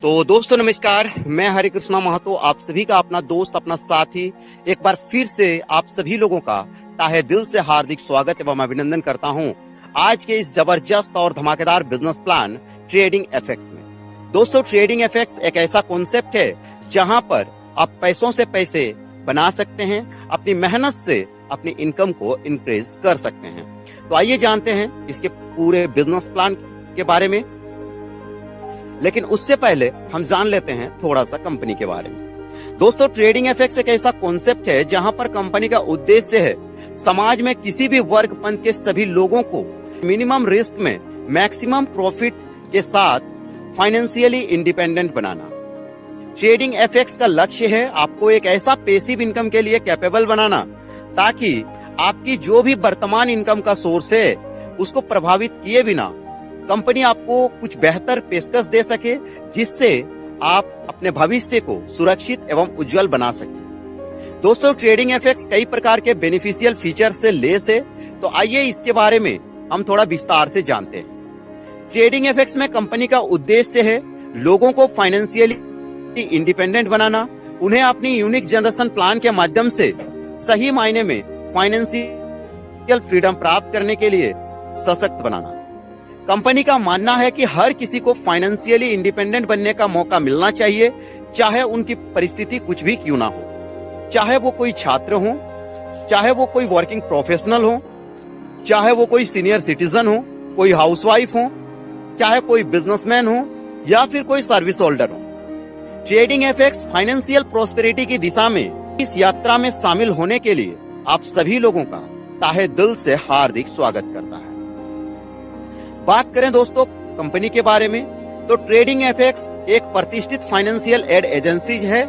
तो दोस्तों नमस्कार, मैं हरे कृष्णा महतो आप सभी का अपना दोस्त अपना साथी एक बार फिर से आप सभी लोगों का ताहे दिल से हार्दिक स्वागत एवं अभिनंदन करता हूं आज के इस जबरदस्त और धमाकेदार बिजनेस प्लान ट्रेडिंग एफएक्स में। दोस्तों ट्रेडिंग एफएक्स एक ऐसा कॉन्सेप्ट है जहां पर आप पैसों से पैसे बना सकते हैं, अपनी मेहनत से अपनी इनकम को इंक्रीज कर सकते हैं। तो आइए जानते हैं इसके पूरे बिजनेस प्लान के बारे में, लेकिन उससे पहले हम जान लेते हैं थोड़ा सा कंपनी के बारे में। दोस्तों ट्रेडिंग एफएक्स एक ऐसा कॉन्सेप्ट है जहां पर कंपनी का उद्देश्य है समाज में किसी भी वर्ग पंथ के सभी लोगों को मिनिमम रिस्क में मैक्सिमम प्रॉफिट के साथ फाइनेंशियली इंडिपेंडेंट बनाना। ट्रेडिंग एफएक्स का लक्ष्य है आपको एक ऐसा पैसिव इनकम के लिए कैपेबल बनाना ताकि आपकी जो भी वर्तमान इनकम का सोर्स है उसको प्रभावित किए बिना कंपनी आपको कुछ बेहतर पेशकश दे सके, जिससे आप अपने भविष्य को सुरक्षित एवं उज्जवल बना सके। दोस्तों ट्रेडिंग एफएक्स कई प्रकार के बेनिफिशियल फीचर से लेस है, तो आइए इसके बारे में हम थोड़ा विस्तार से जानते हैं। ट्रेडिंग एफएक्स में कंपनी का उद्देश्य है लोगों को फाइनेंशियली इंडिपेंडेंट बनाना, उन्हें अपनी यूनिक जनरेशन प्लान के माध्यम से सही मायने में फाइनेंशियल फ्रीडम प्राप्त करने के लिए सशक्त बनाना। कंपनी का मानना है कि हर किसी को फाइनेंशियली इंडिपेंडेंट बनने का मौका मिलना चाहिए, चाहे उनकी परिस्थिति कुछ भी क्यों ना हो, चाहे वो कोई छात्र हो, चाहे वो कोई वर्किंग प्रोफेशनल हो, चाहे वो कोई सीनियर सिटीजन हो, कोई हाउसवाइफ हो, चाहे कोई बिजनेसमैन हो या फिर कोई सर्विस होल्डर हो। ट्रेडिंग एफएक्स फाइनेंशियल प्रोस्पेरिटी की दिशा में इस यात्रा में शामिल होने के लिए आप सभी लोगों का ताहे दिल से हार्दिक स्वागत करता है। बात करें दोस्तों कंपनी के बारे में, तो ट्रेडिंग एफएक्स एक प्रतिष्ठित फाइनेंशियल एड एजेंसी है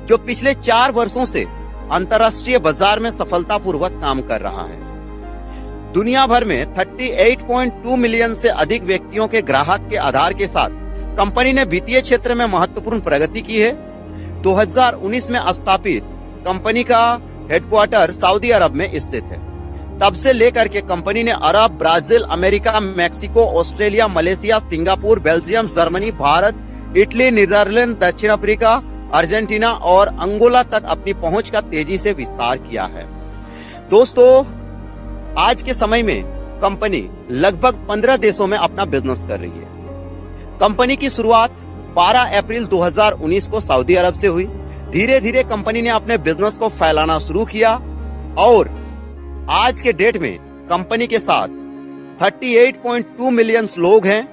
जो पिछले 4 वर्षों से अंतर्राष्ट्रीय बाजार में सफलतापूर्वक काम कर रहा है। दुनिया भर में 38.2 मिलियन से अधिक व्यक्तियों के ग्राहक के आधार के साथ कंपनी ने वित्तीय क्षेत्र में महत्वपूर्ण प्रगति की है। 2019 में स्थापित कंपनी का हेडक्वार्टर सऊदी अरब में स्थित है। तब से लेकर के कंपनी ने अरब, Brazil, America, Mexico, Australia, Malaysia, Singapore, Belgium, Germany, Bharat, Italy, Netherlands, दक्षिण अफ्रीका, अर्जेंटीना और अंगोला तक अपनी पहुंच का तेजी से विस्तार किया है। दोस्तों आज के समय में कंपनी लगभग 15 देशों में अपना बिजनेस कर रही है। कंपनी की शुरुआत 12 अप्रैल 2019 को सऊदी अरब से हुई। धीरे धीरे कंपनी ने अपने बिजनेस को फैलाना शुरू किया और आज के डेट में कंपनी के साथ 38.2 मिलियन लोग हैं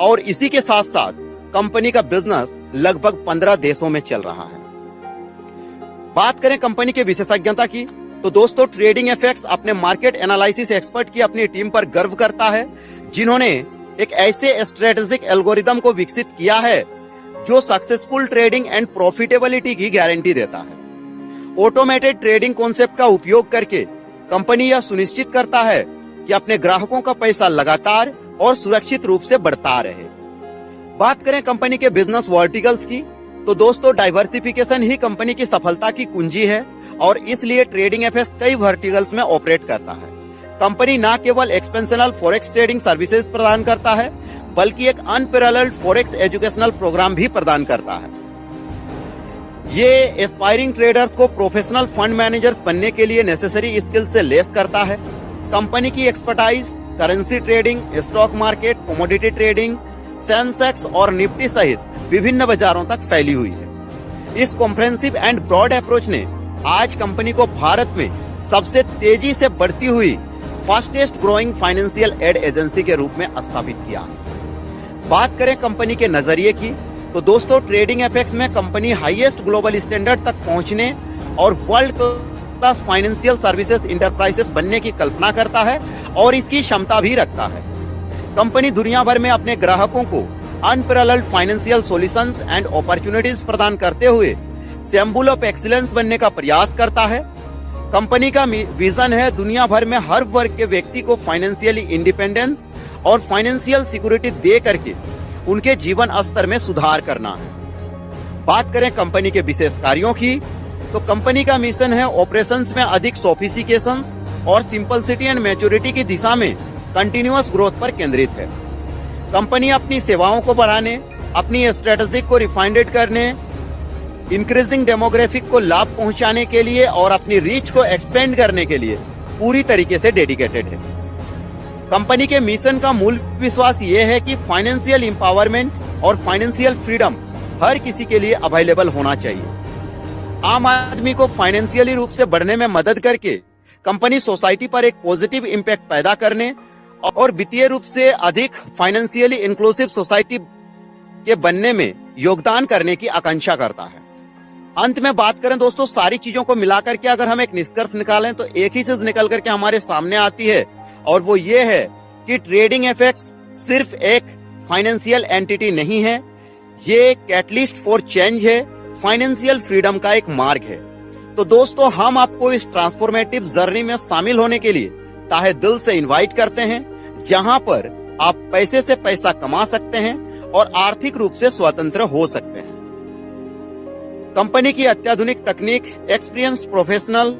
और इसी के साथ साथ कंपनी का बिजनेस लगभग 15 देशों में चल रहा है। बात करें कंपनी के विशेषज्ञता की, तो दोस्तों ट्रेडिंग एफएक्स अपने मार्केट एनालिसिस एक्सपर्ट की अपनी टीम पर गर्व करता है, जिन्होंने एक ऐसे स्ट्रेटेजिक एल्गोरिदम को विकसित किया है जो सक्सेसफुल ट्रेडिंग एंड प्रॉफिटेबिलिटी की गारंटी देता है। ऑटोमेटेड ट्रेडिंग कॉन्सेप्ट का उपयोग करके कंपनी यह सुनिश्चित करता है कि अपने ग्राहकों का पैसा लगातार और सुरक्षित रूप से बढ़ता रहे। बात करें कंपनी के बिजनेस वर्टिकल्स की, तो दोस्तों डाइवर्सिफिकेशन ही कंपनी की सफलता की कुंजी है और इसलिए ट्रेडिंग एफएक्स कई वर्टिकल्स में ऑपरेट करता है। कंपनी न केवल एक्सपेंशनल फॉरेक्स ट्रेडिंग सर्विसेज प्रदान करता है, बल्कि एक अनपैरेलल्ड फॉरेक्स एजुकेशनल प्रोग्राम भी प्रदान करता है। ये एस्पायरिंग ट्रेडर्स को प्रोफेशनल फंड मैनेजर्स बनने के लिए नेसेसरी स्किल से लेस करता है। कंपनी की expertise currency trading, stock market, commodity trading, Sensex और निफ्टी सहित विभिन्न बाजारों तक फैली हुई है। इस कॉम्प्रिहेंसिव एंड ब्रॉड अप्रोच ने आज कंपनी को भारत में सबसे तेजी से बढ़ती हुई fastest growing financial ad agency के रूप में स्थापित किया। बात करें कंपनी के नजरिए की, तो दोस्तों ट्रेडिंग एफएक्स में कंपनी हाईएस्ट ग्लोबल स्टैंडर्ड तक पहुंचने और world class financial services enterprises बनने की कल्पना करता है और इसकी क्षमता भी रखता है। कंपनी दुनिया भर में अपने ग्राहकों को unparalleled financial solutions and opportunities प्रदान करते हुए सिंबल ऑफ एक्सीलेंस बनने का प्रयास करता है। कंपनी का विजन है दुनिया भर में हर वर्ग के व्यक्ति को फाइनेंशियली इंडिपेंडेंस और फाइनेंशियल सिक्योरिटी दे करके उनके जीवन स्तर में सुधार करना है। बात करें कंपनी के विशेष कार्यों की, तो कंपनी का मिशन है ऑपरेशंस में अधिक सोफिस्टिकेशंस और सिंपलिसिटी एंड मैच्योरिटी की दिशा में कंटिन्यूअस ग्रोथ पर केंद्रित है। कंपनी अपनी सेवाओं को बढ़ाने, अपनी स्ट्रेटेजी को रिफाइंड करने, इंक्रीजिंग डेमोग्राफिक को लाभ पहुंचाने के लिए और अपनी रीच को एक्सपेंड करने के लिए पूरी तरीके से डेडिकेटेड है। कंपनी के मिशन का मूल विश्वास ये है कि फाइनेंशियल एम्पावरमेंट और फाइनेंशियल फ्रीडम हर किसी के लिए अवेलेबल होना चाहिए। आम आदमी को फाइनेंशियली रूप से बढ़ने में मदद करके कंपनी सोसाइटी पर एक पॉजिटिव इम्पैक्ट पैदा करने और वित्तीय रूप से अधिक फाइनेंशियली इंक्लूसिव सोसाइटी के बनने में योगदान करने की आकांक्षा करता है। अंत में बात करें दोस्तों, सारी चीजों को मिलाकर के अगर हम एक निष्कर्ष निकालें तो एक ही चीज निकल करके हमारे सामने आती है, और वो ये है कि ट्रेडिंग एफएक्स सिर्फ एक फाइनेंशियल एंटिटी नहीं है, ये कैटलिस्ट फॉर चेंज है, फाइनेंशियल फ्रीडम का एक मार्ग है। तो दोस्तों, हम आपको इस ट्रांसफॉर्मेटिव जर्नी में शामिल होने के लिए ताहे दिल से इनवाइट करते हैं, जहां पर आप पैसे से पैसा कमा सकते हैं और आर्थिक रूप से स्वतंत्र हो सकते हैं। कंपनी की अत्याधुनिक तकनीक, एक्सपीरियंस प्रोफेशनल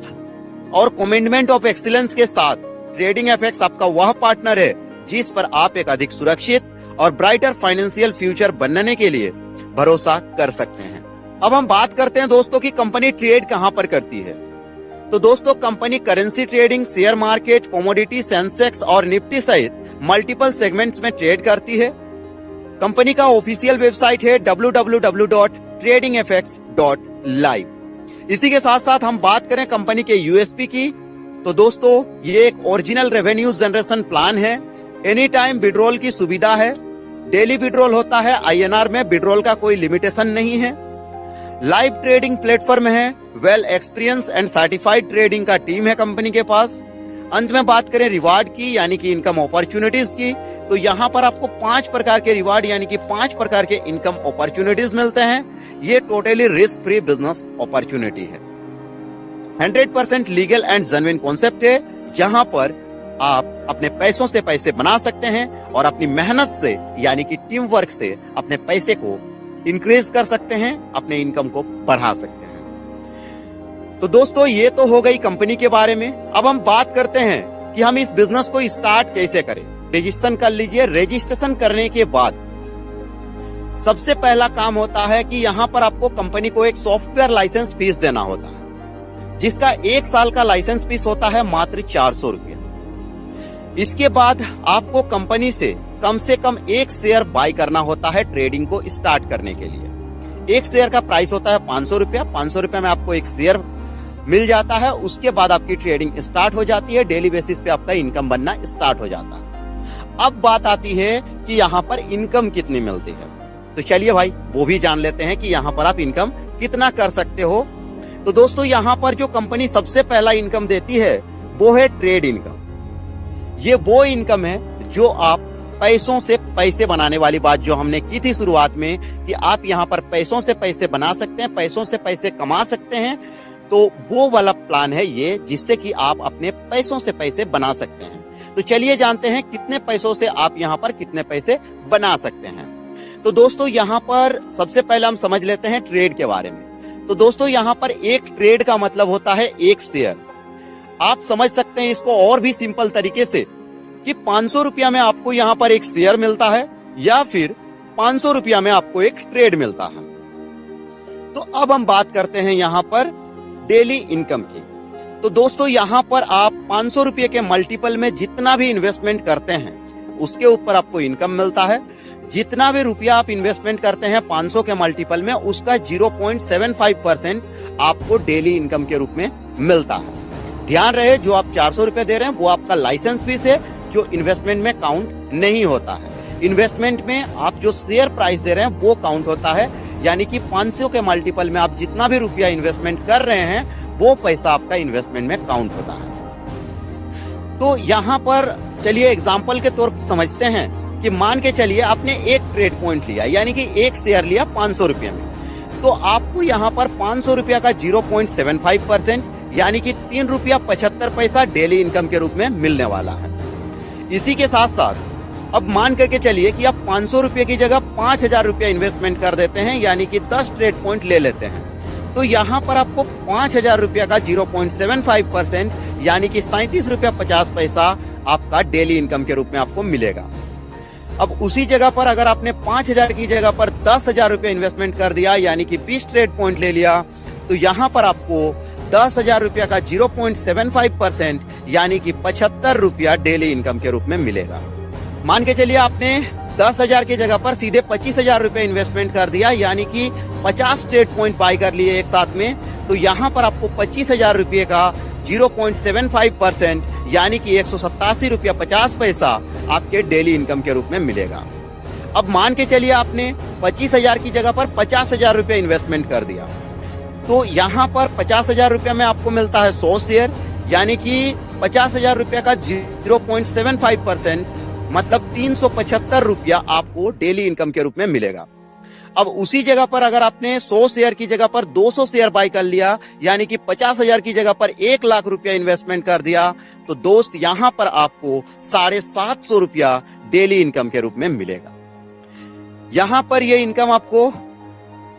और कमिटमेंट ऑफ एक्सीलेंस के साथ ट्रेडिंग एफएक्स आपका वह पार्टनर है जिस पर आप एक अधिक सुरक्षित और ब्राइटर फाइनेंशियल फ्यूचर बनने के लिए भरोसा कर सकते हैं। अब हम बात करते हैं दोस्तों कि कंपनी ट्रेड कहां पर करती है। तो दोस्तों, company currency trading, share market, commodity, Sensex और निफ्टी सहित मल्टीपल सेगमेंट्स में ट्रेड करती है। कंपनी का ऑफिशियल वेबसाइट है www.tradingfx.live। इसी के साथ साथ हम बात करें कंपनी के यूएसपी की, तो दोस्तों ये एक ओरिजिनल रेवेन्यू जनरेशन प्लान है, एनी टाइम विड्रॉल की सुविधा है, डेली विड्रॉल होता है, आईएनआर में विड्रॉल का कोई लिमिटेशन नहीं है, लाइव ट्रेडिंग प्लेटफॉर्म है, well experience and certified trading का टीम है कंपनी के पास। अंत में बात करें रिवार्ड की यानी कि इनकम अपॉर्चुनिटीज की, तो यहाँ पर आपको 5 प्रकार के रिवार्ड यानी कि 5 प्रकार के इनकम अपॉर्चुनिटीज मिलते हैं। ये totally risk free business opportunity है, 100% लीगल एंड जेन्युइन कॉन्सेप्ट है, जहां पर आप अपने पैसों से पैसे बना सकते हैं और अपनी मेहनत से यानी कि टीम वर्क से अपने पैसे को इंक्रीज कर सकते हैं, अपने इनकम को बढ़ा सकते हैं। तो दोस्तों, ये तो हो गई कंपनी के बारे में। अब हम बात करते हैं कि हम इस बिजनेस को स्टार्ट कैसे करें। रजिस्ट्रेशन कर लीजिए। रजिस्ट्रेशन करने के बाद सबसे पहला काम होता है कि यहाँ पर आपको कंपनी को एक सॉफ्टवेयर लाइसेंस फीस देना होता है, जिसका 1 साल का लाइसेंस फीस होता है मात्र 400 रुपया। इसके बाद आपको कंपनी से कम 1 शेयर बाय करना होता है ट्रेडिंग को स्टार्ट करने के लिए। 1 शेयर का प्राइस होता है 500 रुपया। 500 रुपया में आपको 1 शेयर मिल जाता है। उसके बाद आपकी ट्रेडिंग स्टार्ट हो जाती है, डेली बेसिस पे आपका इनकम बनना स्टार्ट हो जाता है। अब बात आती है कि यहाँ पर इनकम कितनी मिलती है, तो चलिए भाई वो भी जान लेते हैं कि यहाँ पर आप इनकम कितना कर सकते हो। तो दोस्तों, यहाँ पर जो कंपनी सबसे पहला इनकम देती है वो है ट्रेड इनकम। ये वो इनकम है जो आप पैसों से पैसे बनाने वाली बात जो हमने की थी शुरुआत में कि आप यहाँ पर पैसों से पैसे बना सकते हैं, पैसों से पैसे कमा सकते हैं, तो वो वाला प्लान है ये, जिससे कि आप अपने पैसों से पैसे बना सकते हैं। तो चलिए जानते हैं कितने पैसों से आप यहाँ पर कितने पैसे बना सकते हैं। तो दोस्तों, यहाँ पर सबसे पहले हम समझ लेते हैं ट्रेड के बारे में। तो दोस्तों, यहाँ पर एक ट्रेड का मतलब होता है 1 शेयर। आप समझ सकते हैं इसको और भी सिंपल तरीके से कि 500 रुपया में आपको यहाँ पर 1 शेयर मिलता है या फिर 500 रुपया में आपको एक ट्रेड मिलता है। तो अब हम बात करते हैं यहाँ पर डेली इनकम की। तो दोस्तों, यहाँ पर आप 500 रुपये के मल्टीपल में जितना भी इन्वेस्टमेंट करते हैं उसके ऊपर आपको इनकम मिलता है। जितना भी रुपया आप इन्वेस्टमेंट करते हैं 500 के मल्टीपल में, उसका 0.75% आपको डेली इनकम के रूप में मिलता है। ध्यान रहे, जो आप 400 रुपए दे रहे हैं वो आपका लाइसेंस फीस है, जो इन्वेस्टमेंट में काउंट नहीं होता है। इन्वेस्टमेंट में आप जो शेयर प्राइस दे रहे हैं वो काउंट होता है, यानी कि 500 के मल्टीपल में आप जितना भी रुपया इन्वेस्टमेंट कर रहे हैं वो पैसा आपका इन्वेस्टमेंट में काउंट होता है। तो यहाँ पर चलिए एग्जाम्पल के तौर पर समझते हैं कि मान के चलिए आपने एक ट्रेड पॉइंट लिया, यानी कि 1 शेयर लिया 500 रुपये में, तो आपको यहाँ पर 500 रुपया का 0.75% यानी कि 3 रुपया 75 पैसा डेली इनकम के रूप में मिलने वाला है। इसी के साथ साथ अब मान करके चलिए कि आप 500 रुपये की जगह 5000 रुपया इन्वेस्टमेंट कर देते हैं, यानी कि 10 ट्रेड पॉइंट ले लेते हैं, तो यहाँ पर आपको 5000 रुपया का 0.75% यानी कि 37 रुपया 50 पैसा आपका डेली इनकम के रूप में आपको मिलेगा। अब उसी जगह पर अगर आपने 5,000 की जगह पर 10,000 रुपये इन्वेस्टमेंट कर दिया, यानी कि 20 ट्रेड पॉइंट ले लिया, तो यहाँ पर आपको 10,000 रुपया का 0.75% यानी कि 75 रुपया डेली इनकम के रूप में मिलेगा। मान के चलिए आपने 10,000 की जगह पर सीधे 25,000 रुपये इन्वेस्टमेंट कर दिया, यानी कि 50 ट्रेड पॉइंट बाय कर लिए एक साथ में, तो यहाँ पर आपको 25,000 रुपये का 0.75% यानी कि 187 रुपया 50 पैसा आपके डेली इनकम के रूप में मिलेगा। अब मान के चलिए आपने 25,000 की जगह पर 50,000 रुपये इन्वेस्टमेंट कर दिया, तो यहाँ पर 50,000 रुपया में आपको मिलता है 100 शेयर, यानी कि 50,000 रुपया का 0.75% मतलब 375 रुपया आपको डेली इनकम के रूप में मिलेगा। अब उसी जगह पर अगर आपने 100 शेयर की जगह पर 200 शेयर बाय कर लिया, यानी कि 50,000 की जगह पर 1 लाख रुपया इन्वेस्टमेंट कर दिया, तो दोस्त यहाँ पर आपको 750 रुपया डेली इनकम के रूप में मिलेगा। यहाँ पर ये इनकम आपको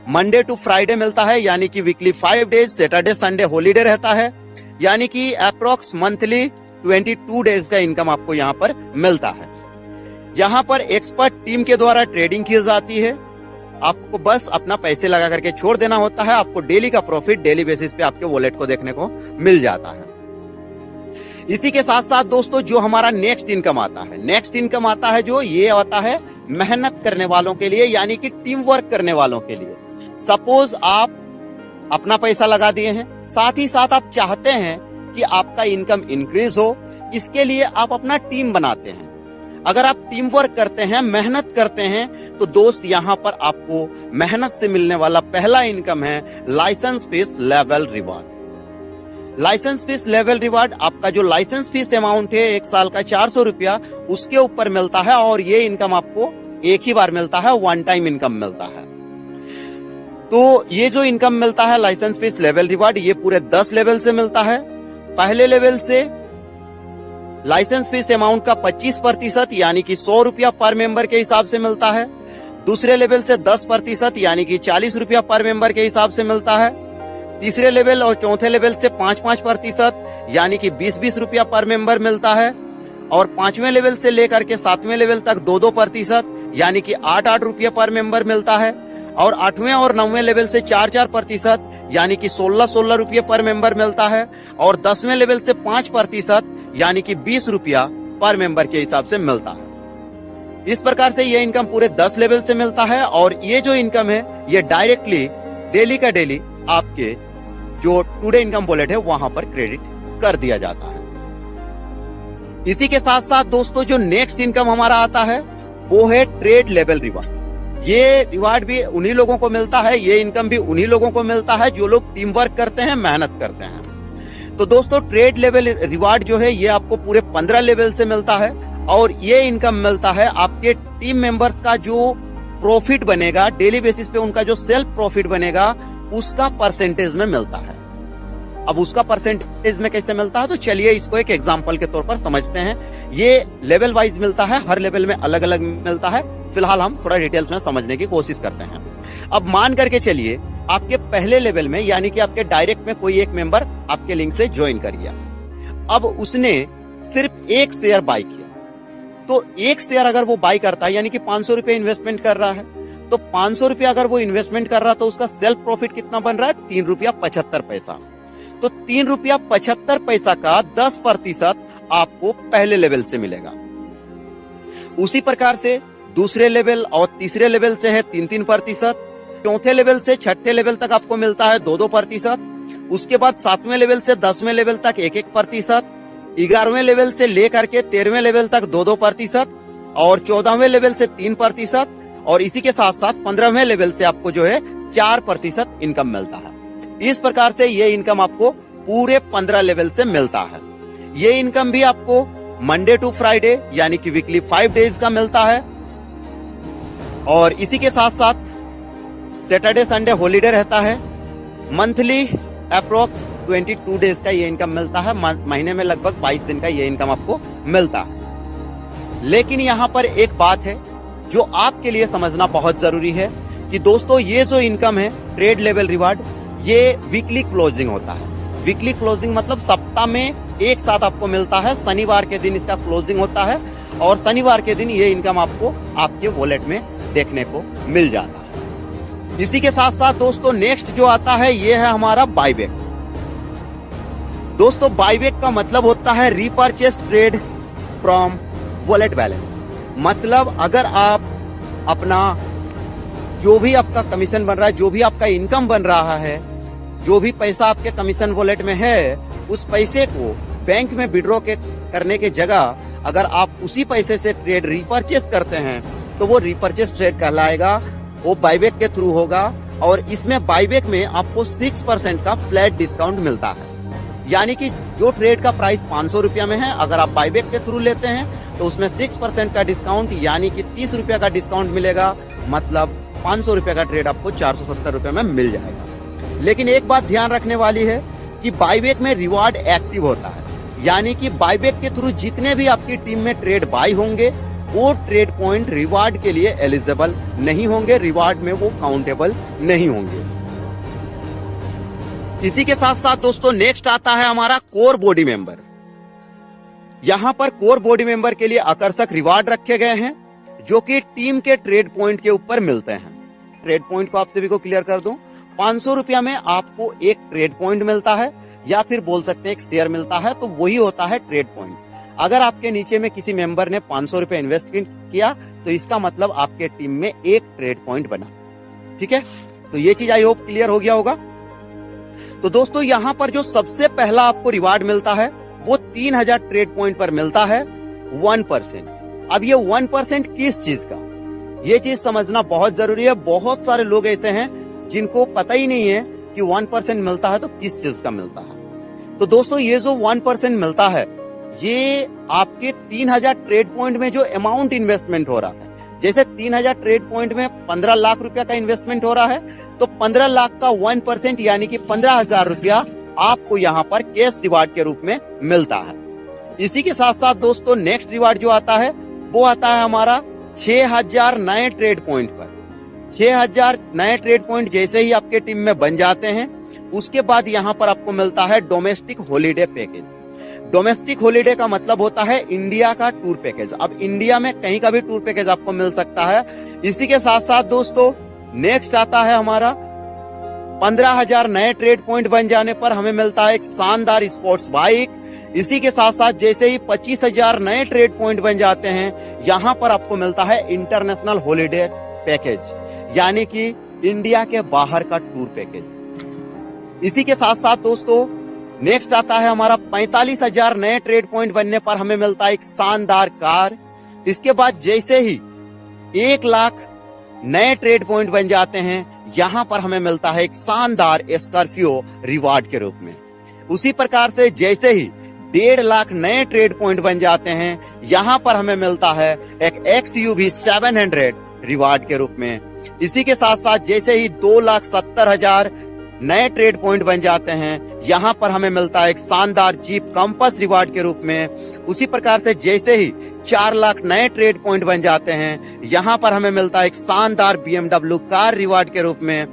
मंडे टू फ्राइडे मिलता है, यानी कि weekly 5 days, Saturday Sunday holiday रहता है, यानी कि अप्रोक्स मंथली 22 डेज का इनकम आपको यहाँ पर मिलता है। यहाँ पर एक्सपर्ट टीम के द्वारा ट्रेडिंग की जाती है, आपको बस अपना पैसे लगा करके छोड़ देना होता है, आपको डेली का प्रॉफिट डेली बेसिस पे आपके वॉलेट को देखने को मिल जाता है। इसी के साथ साथ दोस्तों जो हमारा नेक्स्ट इनकम आता है, नेक्स्ट इनकम आता है जो ये आता है मेहनत करने वालों के लिए, यानी कि टीम वर्क करने वालों के लिए। सपोज आप अपना पैसा लगा दिए हैं, साथ ही साथ आप चाहते हैं कि आपका इनकम इंक्रीज हो, इसके लिए आप अपना टीम बनाते हैं। अगर आप टीम वर्क करते हैं, मेहनत करते हैं, तो दोस्त यहाँ पर आपको मेहनत से मिलने वाला पहला इनकम है licence fee level reward. Licence fee level reward आपका जो लाइसेंस फीस अमाउंट है 1 साल का 400 रुपया, उसके ऊपर मिलता है, और ये इनकम आपको एक ही बार मिलता है, वन टाइम इनकम मिलता है। तो ये जो इनकम मिलता है लाइसेंस फीस लेवल रिवार्ड, ये पूरे 10 लेवल से मिलता है। पहले लेवल से लाइसेंस फीस अमाउंट का 25% यानी कि 100 रुपया पर मेंबर के हिसाब से मिलता है। दूसरे लेवल से 10% यानी कि 40 रुपया पर मेंबर के हिसाब से मिलता है। तीसरे लेवल और चौथे लेवल से 5% यानी कि 20 रुपया पर मेंबर मिलता है। और 5वें लेवल से लेकर के 7वें लेवल तक 2% यानी कि 8 रुपया पर मेंबर मिलता है। और 8वें और 9वें लेवल से 4% यानी कि 16 रुपये पर मेंबर मिलता है। और 10वें लेवल से 5% यानी कि 20 रुपया पर मेंबर के हिसाब से मिलता है। इस प्रकार से ये इनकम पूरे 10 लेवल से मिलता है, और ये जो इनकम है ये डायरेक्टली डेली का डेली आपके जो टुडे इनकम वॉलेट है वहां पर क्रेडिट कर दिया जाता है। इसी के साथ साथ दोस्तों जो नेक्स्ट इनकम हमारा आता है वो है ट्रेड लेवल रिवार्ड। ये रिवार्ड भी उन्हीं लोगों को मिलता है, ये इनकम भी उन्हीं लोगों को मिलता है जो लोग टीम वर्क करते हैं, मेहनत करते हैं। तो दोस्तों ट्रेड लेवल रिवार्ड जो है ये आपको पूरे 15 लेवल से मिलता है, और ये इनकम मिलता है आपके टीम मेंबर्स का जो प्रॉफिट बनेगा डेली बेसिस पे, उनका जो सेल्फ प्रॉफिट बनेगा उसका परसेंटेज में मिलता है। अब उसका परसेंटेज में कैसे मिलता है, तो चलिए इसको एक एग्जांपल के तौर पर समझते हैं। ये लेवल वाइज मिलता है, हर लेवल में अलग अलग मिलता है। फिलहाल हम थोड़ा डिटेल्स में समझने की कोशिश करते हैं। अब मान करके चलिए आपके पहले लेवल में, यानी कि आपके डायरेक्ट में कोई एक मेंबर आपके लिंक से ज्वाइन कर गया। अब उसने सिर्फ 1 शेयर बाय किया, तो 1 शेयर अगर वो बाय करता है यानी कि 500 रुपए इन्वेस्टमेंट कर रहा है, तो 500 रुपया अगर वो इन्वेस्टमेंट कर रहा है तो उसका सेल्फ प्रॉफिट कितना बन रहा है, 3 रुपया 75 पैसा। तो 3 रुपया 75 पैसा का 10% आपको पहले लेवल से मिलेगा। उसी प्रकार से दूसरे लेवल और तीसरे लेवल से है 3%, चौथे लेवल से छठे लेवल तक आपको मिलता है 2%, उसके बाद 7वें लेवल से 10वें लेवल तक 1%, 11वें लेवल से लेकर के 13वें लेवल तक 2%, और 14वें लेवल से 3%, और इसी के साथ साथ 15वें लेवल से आपको जो है 4% इनकम मिलता है। इस प्रकार से ये इनकम आपको पूरे 15 लेवल से मिलता है। ये इनकम भी आपको मंडे टू फ्राइडे यानी कि वीकली 5 डेज का मिलता है, और इसी के साथ साथ सैटरडे संडे हॉलीडे रहता है। मंथली अप्रोक्स 22 डेज का ये इनकम मिलता है, महीने में लगभग 22 दिन का ये इनकम आपको मिलता है। लेकिन यहाँ पर एक बात है जो आपके लिए समझना बहुत जरूरी है कि दोस्तों ये जो इनकम है ट्रेड लेवल रिवार्ड, ये वीकली क्लोजिंग होता है। वीकली क्लोजिंग मतलब सप्ताह में एक साथ आपको मिलता है, शनिवार के दिन इसका क्लोजिंग होता है। और शनिवार के दिन ये इनकम आपको आपके वॉलेट में देखने को मिल जाता है। इसी के साथ साथ दोस्तों नेक्स्ट जो आता है ये है हमारा बाईबैक। दोस्तों बाईबैक का मतलब होता है repurchase trade from wallet balance. मतलब अगर आप अपना जो भी आपका कमीशन बन रहा है, जो भी आपका इनकम बन रहा है, जो भी पैसा आपके कमीशन वॉलेट में है, उस पैसे को बैंक में विड्रॉ करने के जगह अगर आप उसी पैसे से ट्रेड रीपर्चेस करते हैं तो वो रीपर्चेस ट्रेड कहलाएगा, वो बाईबैक के थ्रू होगा। और इसमें बाईबैक में आपको 6% का फ्लैट डिस्काउंट मिलता है। यानी कि जो ट्रेड का प्राइस 500 रुपया में है, अगर आप बाईबैक के थ्रू लेते हैं तो उसमें 6% का डिस्काउंट यानी कि 30 रुपया का डिस्काउंट मिलेगा। मतलब 500 रुपया का ट्रेड आपको 470 रुपये में मिल जाएगा। लेकिन एक बात ध्यान रखने वाली है कि बाईबैक में रिवार्ड एक्टिव होता है। यानी कि बाईबैक के थ्रू जितने भी आपकी टीम में ट्रेड बाई होंगे वो ट्रेड पॉइंट रिवार्ड के लिए एलिजिबल नहीं होंगे, रिवार्ड में वो काउंटेबल नहीं होंगे। इसी के साथ साथ दोस्तों नेक्स्ट आता है हमारा कोर बॉडी मेंबर। यहां पर कोर बॉडी मेंबर के लिए आकर्षक रिवार्ड रखे गए हैं जो कि टीम के ट्रेड पॉइंट के ऊपर मिलते हैं। ट्रेड पॉइंट को आप सभी को क्लियर कर दूं, 500 रुपया में आपको एक ट्रेड पॉइंट मिलता है या फिर बोल सकते हैं एक शेयर मिलता है, तो वही होता है ट्रेड पॉइंट। अगर आपके नीचे में किसी मेंबर ने 500 रुपए इन्वेस्ट किया तो इसका मतलब आपके टीम में एक ट्रेड पॉइंट बना। ठीक है, तो ये चीज आई होप क्लियर हो गया होगा। तो दोस्तों यहाँ पर जो सबसे पहला आपको रिवार्ड मिलता है वो 3000 ट्रेड पॉइंट पर मिलता है 1%। अब ये 1% किस चीज का, ये चीज समझना बहुत जरूरी है। बहुत सारे लोग ऐसे हैं जिनको पता ही नहीं है कि 1% मिलता है तो किस चीज का मिलता है। तो दोस्तों ये जो 1% मिलता है ये आपके 3000 ट्रेड पॉइंट में जो अमाउंट इन्वेस्टमेंट हो रहा है, जैसे 3000 ट्रेड पॉइंट में 15 लाख रुपया का इन्वेस्टमेंट हो रहा है, तो 15 लाख का 1% यानी कि 15,000 रुपया आपको यहाँ पर कैश रिवार्ड के रूप में मिलता है। इसी के साथ साथ दोस्तों नेक्स्ट रिवार्ड जो आता है वो आता है हमारा 6000 नए ट्रेड पॉइंट पर। 6000 नए ट्रेड पॉइंट जैसे ही आपके टीम में बन जाते हैं उसके बाद यहाँ पर आपको मिलता है domestic holiday package. Domestic holiday का मतलब होता है इंडिया का टूर पैकेज। अब इंडिया में कहीं का भी टूर पैकेज आपको मिल सकता है। इसी के साथ साथ दोस्तों नेक्स्ट आता है हमारा 15,000 नए ट्रेड पॉइंट बन जाने पर हमें मिलता है एक शानदार स्पोर्ट्स बाइक। इसी के साथ साथ जैसे ही 25,000 नए ट्रेड पॉइंट बन जाते हैं यहाँ पर आपको मिलता है इंटरनेशनल हॉलीडे पैकेज, यानी कि इंडिया के बाहर का टूर पैकेज। इसी के साथ साथ दोस्तों नेक्स्ट आता है हमारा 45,000 नए ट्रेड पॉइंट बनने पर हमें मिलता है एक शानदार कार। इसके बाद जैसे ही 1 लाख नए ट्रेड पॉइंट बन जाते हैं यहाँ पर हमें मिलता है एक शानदार स्कॉर्पियो रिवार्ड के रूप में। उसी प्रकार से जैसे ही 1.5 लाख नए ट्रेड पॉइंट बन जाते हैं यहाँ पर हमें मिलता है एक XUV 700 रिवार्ड के रूप में। इसी के साथ साथ जैसे ही 2,70,000 नए ट्रेड पॉइंट बन जाते हैं यहाँ पर हमें मिलता है एक शानदार जीप कंपास रिवार्ड के रूप में। उसी प्रकार से जैसे ही 4 लाख नए ट्रेड पॉइंट बन जाते हैं यहाँ पर हमें मिलता है एक शानदार BMW कार रिवार्ड के रूप में।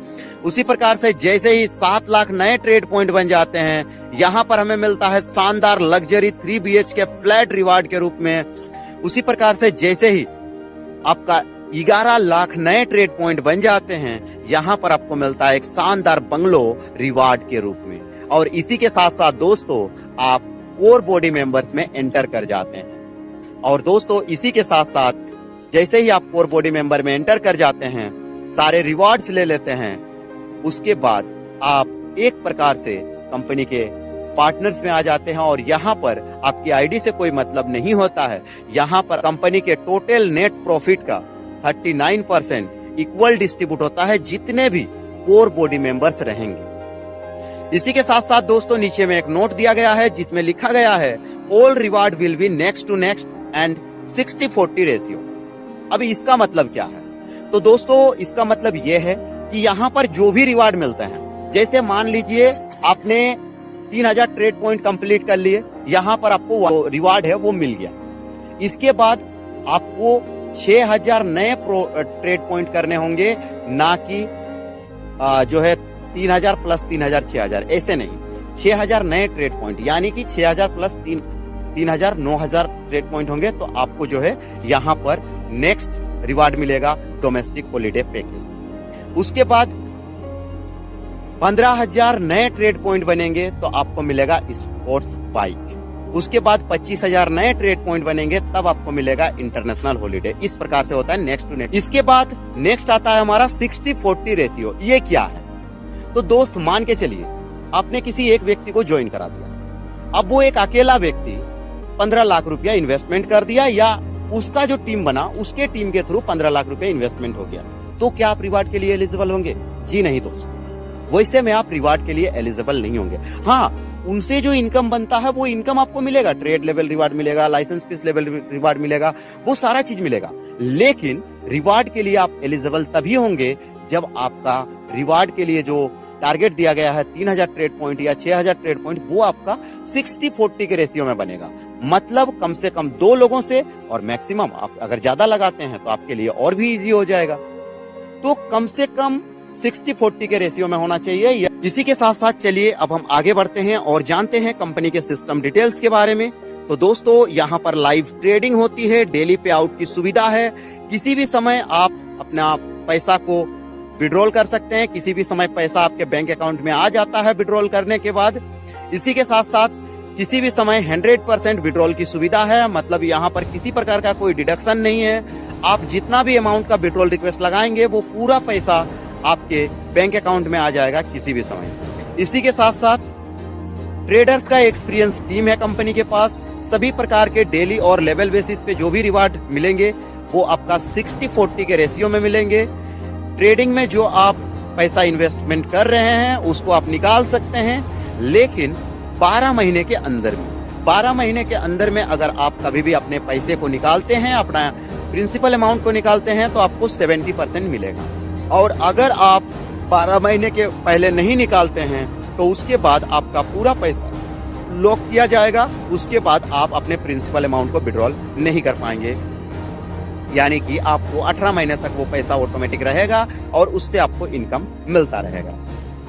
उसी प्रकार से जैसे ही 7 लाख नए ट्रेड पॉइंट बन जाते हैं यहाँ पर हमें मिलता है शानदार लग्जरी 3 BHK फ्लैट रिवार्ड के रूप में। उसी प्रकार से जैसे ही आपका 11 लाख नए ट्रेड पॉइंट बन जाते हैं यहाँ पर आपको मिलता है एक शानदार बंगलो रिवार्ड के रूप में। और इसी के साथ साथ दोस्तों आप कोर बॉडी मेंबर्स में एंटर कर जाते हैं। और दोस्तों इसी के साथ साथ जैसे ही आप कोर बॉडी मेंबर में एंटर कर जाते हैं, सारे रिवार्ड्स ले लेते हैं, उसके बाद आप एक प्रकार से कंपनी के पार्टनर्स में आ जाते हैं। और यहाँ पर आपकी आईडी से कोई मतलब नहीं होता है। यहाँ पर कंपनी के टोटल नेट प्रॉफिट का 39% इक्वल डिस्ट्रीब्यूट होता है जितने भी कोर बॉडी मेंबर्स रहेंगे। इसी के साथ साथ दोस्तों नीचे में एक नोट दिया गया है जिसमें लिखा गया है all reward will be next to next and 60-40 ratio. अब इसका मतलब क्या है? तो दोस्तों इसका मतलब ये है कि यहाँ पर जो भी रिवार्ड मिलते हैं, जैसे मान लीजिए आपने 3000 ट्रेड पॉइंट कंप्लीट कर लिए, यहाँ पर आपको रिवार्ड है वो मिल गया। इसके बाद आपको 6000 नए ट्रेड पॉइंट करने होंगे, ना कि जो है 3000 प्लस 3000 6000, ऐसे नहीं, 6000 नए ट्रेड पॉइंट यानी कि 6000 प्लस 3000 9000 ट्रेड पॉइंट होंगे तो आपको जो है यहाँ पर नेक्स्ट रिवार्ड मिलेगा डोमेस्टिक हॉलीडे पैकेज। उसके बाद 15,000 नए ट्रेड पॉइंट बनेंगे तो आपको मिलेगा स्पोर्ट्स बाइक। उसके बाद 25,000 नए ट्रेड पॉइंट बनेंगे तब आपको मिलेगा इंटरनेशनल हॉलीडे। इस प्रकार से होता है नेक्स्ट टू नेक्स्ट। इसके बाद नेक्स्ट आता है हमारा 60-40 रेशियो। ये क्या है? तो दोस्त मान के चलिए आपने किसी एक व्यक्ति को ज्वाइन करा दिया, अब वो एक अकेला व्यक्ति 15 लाख रुपया इन्वेस्टमेंट कर दिया या उसका जो टीम बना उसके टीम के थ्रू 15 लाख रुपया इन्वेस्टमेंट हो गया, तो क्या आप रिवार्ड के लिए एलिजिबल होंगे? जी नहीं दोस्त, वैसे में आप रिवार्ड के लिए एलिजिबल नहीं होंगे। हाँ, उनसे जो इनकम बनता है वो इनकम आपको मिलेगा, ट्रेड लेवल रिवार्ड मिलेगा, लाइसेंस फीस लेवल रिवार्ड मिलेगा, वो सारा चीज मिलेगा। लेकिन रिवार्ड के लिए आप एलिजिबल तभी होंगे जब आपका रिवार्ड के लिए जो टारगेट दिया गया है 3000 ट्रेड पॉइंट या 6000 ट्रेड पॉइंट, वो आपका 60-40 के रेशियो में बनेगा। मतलब कम से कम 2 लोगों से, और मैक्सिमम आप अगर ज्यादा लगाते हैं तो आपके लिए और भी इजी हो जाएगा। तो कम से कम 60-40 के रेशियो में होना चाहिए। इसी के साथ साथ चलिए अब हम आगे बढ़ते हैं और जानते हैं कंपनी के सिस्टम डिटेल्स के बारे में। तो दोस्तों यहाँ पर लाइव ट्रेडिंग होती है, डेली पे आउट की सुविधा है, किसी भी समय आप अपना पैसा को विड्रॉल कर सकते हैं, किसी भी समय पैसा आपके बैंक अकाउंट में आ जाता है विड्रॉल करने के बाद। इसी के साथ साथ किसी भी समय 100% विड्रॉल की सुविधा है, मतलब यहाँ पर किसी प्रकार का कोई डिडक्शन नहीं है। आप जितना भी अमाउंट का विड्रॉल रिक्वेस्ट लगाएंगे वो पूरा पैसा आपके बैंक अकाउंट में आ जाएगा किसी भी समय। इसी के साथ साथ ट्रेडर्स का एक्सपीरियंस टीम है कंपनी के पास। सभी प्रकार के डेली और लेवल बेसिस पे जो भी रिवार्ड मिलेंगे वो आपका 60-40 के रेशियो में मिलेंगे। ट्रेडिंग में जो आप पैसा इन्वेस्टमेंट कर रहे हैं उसको आप निकाल सकते हैं, लेकिन 12 महीने के अंदर में। 12 महीने के अंदर में अगर आप कभी भी अपने पैसे को निकालते हैं, अपना प्रिंसिपल अमाउंट को निकालते हैं तो आपको 70% मिलेगा। और अगर आप 12 महीने के पहले नहीं निकालते हैं तो उसके बाद आपका पूरा पैसा लॉक किया जाएगा। उसके बाद आप अपने प्रिंसिपल अमाउंट को विड्रॉल नहीं कर पाएंगे, यानी कि आपको 18 महीने तक वो पैसा ऑटोमेटिक रहेगा और उससे आपको इनकम मिलता रहेगा।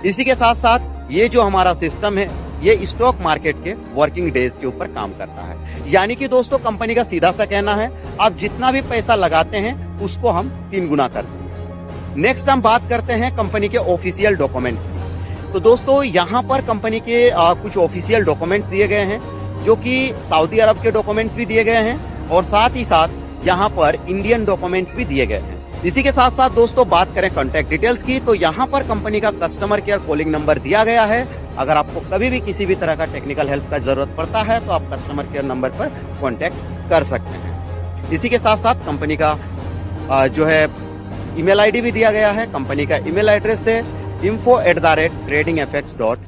इसी के साथ साथ ये जो हमारा सिस्टम है ये स्टॉक मार्केट के वर्किंग डेज के ऊपर काम करता है, यानी कि दोस्तों कंपनी का सीधा सा कहना है आप जितना भी पैसा लगाते हैं उसको हम 3 गुना कर देंगे। नेक्स्ट हम बात करते हैं कंपनी के ऑफिशियल डॉक्यूमेंट्स की। तो दोस्तों यहाँ पर कंपनी के कुछ ऑफिशियल डॉक्यूमेंट्स दिए गए हैं, जो कि सऊदी अरब के डॉक्यूमेंट्स भी दिए गए हैं और साथ ही साथ यहाँ पर इंडियन डॉक्यूमेंट्स भी दिए गए हैं। इसी के साथ साथ दोस्तों बात करें कॉन्टैक्ट डिटेल्स की, तो यहाँ पर कंपनी का कस्टमर केयर कॉलिंग नंबर दिया गया है। अगर आपको कभी भी किसी भी तरह का टेक्निकल हेल्प का जरूरत पड़ता है तो आप कस्टमर केयर नंबर पर कॉन्टैक्ट कर सकते हैं। इसी के साथ साथ कंपनी का जो है ईमेल आईडी भी दिया गया है। कंपनी का ईमेल एड्रेस है info@tradingfx.in।